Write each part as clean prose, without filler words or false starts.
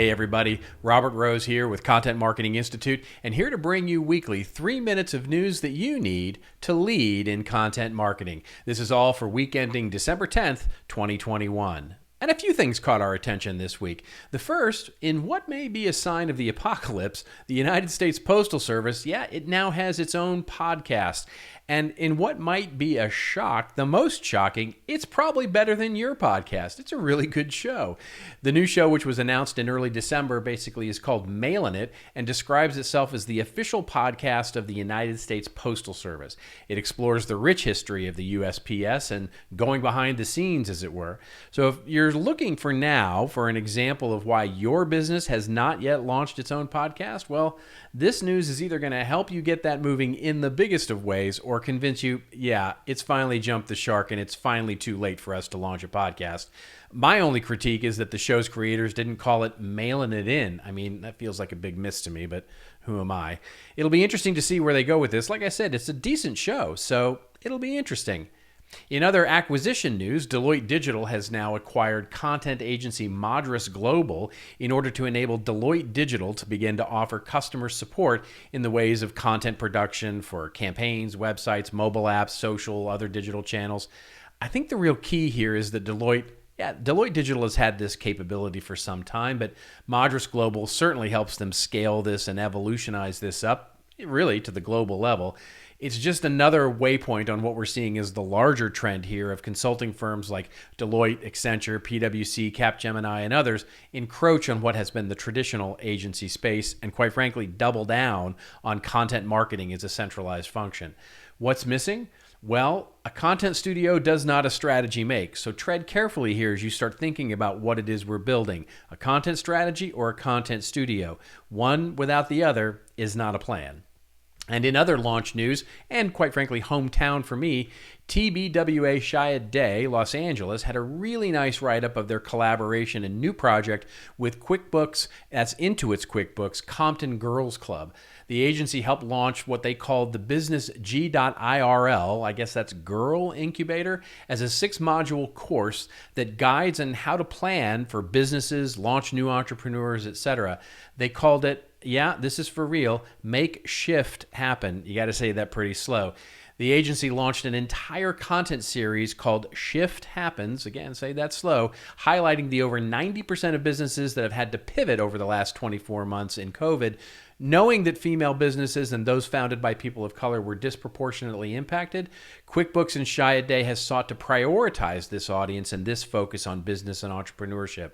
Hey everybody, Robert Rose here with Content Marketing Institute, and here to bring you weekly 3 minutes of news that you need to lead in content marketing. This is all for week ending December 10th, 2021. And a few things caught our attention this week. The first, in what may be a sign of the apocalypse, the United States Postal Service, it now has its own podcast. And in what might be a shock, the most shocking, it's probably better than your podcast. It's a really good show. The new show, which was announced in early December, basically is called Mailin' It and describes itself as the official podcast of the United States Postal Service. It explores the rich history of the USPS and going behind the scenes, as it were. So if you're looking for an example of why your business has not yet launched its own podcast, well, this news is either going to help you get that moving in the biggest of ways or convince you, it's finally jumped the shark and it's finally too late for us to launch a podcast. My only critique is that the show's creators didn't call it Mailin' It In. I mean, that feels like a big miss to me, but who am I? It'll be interesting to see where they go with this. Like I said, it's a decent show, so it'll be interesting. In other acquisition news, Deloitte Digital has now acquired content agency Madras Global in order to enable Deloitte Digital to begin to offer customer support in the ways of content production for campaigns, websites, mobile apps, social, other digital channels. I think the real key here is that Deloitte Digital has had this capability for some time, but Madras Global certainly helps them scale this and evolutionize this up, really, to the global level. It's just another waypoint on what we're seeing as the larger trend here of consulting firms like Deloitte, Accenture, PwC, Capgemini, and others encroach on what has been the traditional agency space and, quite frankly, double down on content marketing as a centralized function. What's missing? Well, a content studio does not a strategy make, so tread carefully here as you start thinking about what it is we're building, a content strategy or a content studio. One without the other is not a plan. And in other launch news, and quite frankly, hometown for me, TBWA Chiat Los Angeles had a really nice write-up of their collaboration and new project with QuickBooks, that's Intuit's QuickBooks, Compton Girls Club. The agency helped launch what they called the business G.irl, I guess that's Girl Incubator, as a 6-module course that guides on how to plan for businesses, launch new entrepreneurs, etc. They called it, this is for real, make shift happen. You got to say that pretty slow. The agency launched an entire content series called Shift Happens, again, say that slow, highlighting the over 90% of businesses that have had to pivot over the last 24 months in COVID. Knowing that female businesses and those founded by people of color were disproportionately impacted, QuickBooks and Chiat has sought to prioritize this audience and this focus on business and entrepreneurship.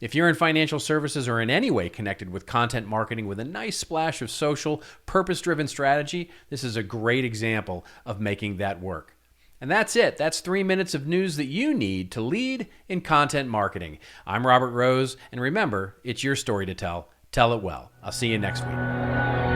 If you're in financial services or in any way connected with content marketing with a nice splash of social, purpose-driven strategy, this is a great example of making that work. And that's it. That's 3 minutes of news that you need to lead in content marketing. I'm Robert Rose, and remember, it's your story to tell. Tell it well. I'll see you next week.